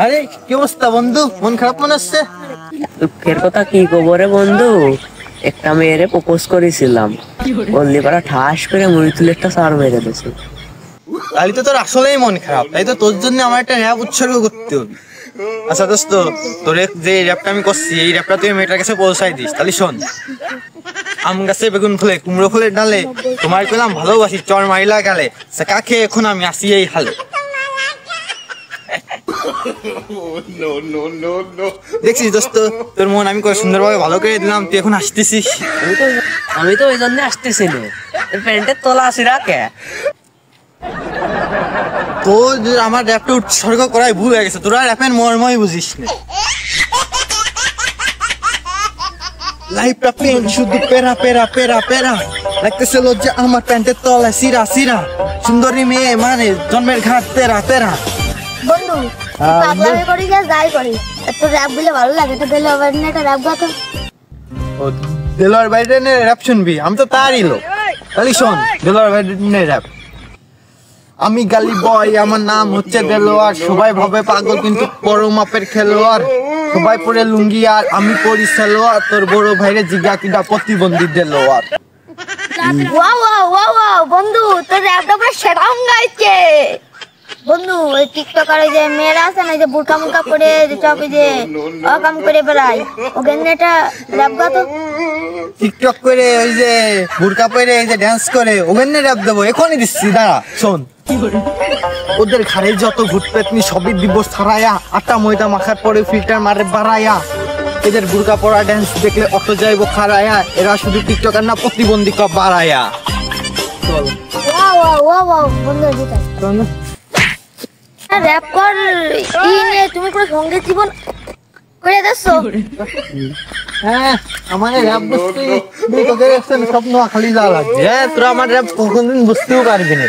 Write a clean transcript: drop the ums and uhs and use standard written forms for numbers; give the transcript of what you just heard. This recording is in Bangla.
আরে কি অবস্থা বন্ধু, মন খারাপ মনে হচ্ছে? দুঃখের কথা কি কব রে বন্ধু, একটা মেয়েরে প্রপোজ করেছিলাম, বললি পারা ঠাস করে মুড়ি তুলে একটা সার মেরে দিয়েছে। তাই তো তোর আসলেই মন খারাপ, তাই তো তোর জন্য আমার একটা র্যাপ উৎসর্গ করতে হবে। আচ্ছা দোস্ত, তোর যে র্যাপটা আমি করছি এই র্যাপটা তুই মেয়েটার কাছে পৌঁছাই দিস। তাহলে শোন, আম গাছে বেগুন ফুলে কুমড়ো ফুলের ডালে, তোমার পেলাম ভালোবাসি চর মাইলা গেলে, কাকে এখন আমি আসি এই হালে। দেখছিস দোস্ত, তোর মন আমি সুন্দরভাবে ভালো করে দিলাম, তুই এখন আসতেছিস। আমি তো ওই জন্য আসতেছি না, প্যান্টের তলা আসি রাখে তোর আমার র্যাপটা উৎসর্গ করাই ভুল হয়ে গেছে, তোরা র্যাপের মর্মই বুঝিস না। লাইফটা পেন শুধু পেরা পেরা পেরা পেরা, লাগতেছে লজ্জা আমার প্যান্টের তলায় সিরা সিরা, সুন্দরী মেয়ে মানে জন্মের ঘাট তেরা তেরা। বন্ধু পাগলামি করি যাই করি, তোর র্যাপ গুলো ভালো লাগে তো, গেলে আবার একটা র্যাপ গা তো। দেলোয়ার বাইরে র্যাপ শুনবি? আমি তো তারই লোক। তাহলে শোন দেলোয়ার বাইরে র্যাপ। আমি গালি বয়, আমার নাম হচ্ছে দেলোয়ার, সবাই ভাবে পাগল কিন্তু বড় মাপের খেলোয়াড়, সবাই পরে লুঙ্গি আর আমি পরি সালোয়ার, তোর বড় ভাইরে জিগা কিনা প্রতিবন্ধী Delwar. Wow wow wow wow বন্ধু, তোর র্যাপটা পুরো সেরাম গাইছে বন্ধু। ওই টিকটকারে যে মেয়েরা আছে না, যে বুরকা মুরকা করে চকে যে অকাম করে বেড়ায়, ওখানে একটা র্যাপ গা তো। টিকটক করে ওই যে বুরকা পরে এই যে ড্যান্স করে, ওখানে র্যাপ দেবো, এখনই দিচ্ছি, দাঁড়া শোন। ওদের ঘাড়ে যত ভূত পেতনি সবই দিব ছাড়ায়া, আটা ময়দা মাখার পরে ফিল্টার মারে বাড়ায়া, এদের বুরকা পরা ড্যান্স দেখলে অটো যাইবো খারায়া, এরা শুধু টিকটকার না প্রতিবন্ধী কপ বাড়ায়া। চল ওয়াও ওয়াও ওয়াও ওয়াও বন্ধু, যেটা র্যাপ কর ইনে তুমি পুরো সঙ্গীত জীবন করে দিছো। হ্যাঁ, আমার র্যাপ বুঝতে তোদের স্বপ্ন খালি যাওয়া লাগবে। হ্যাঁ, তোরা আমার র্যাপ কোনদিন বুঝতেও পারবি না।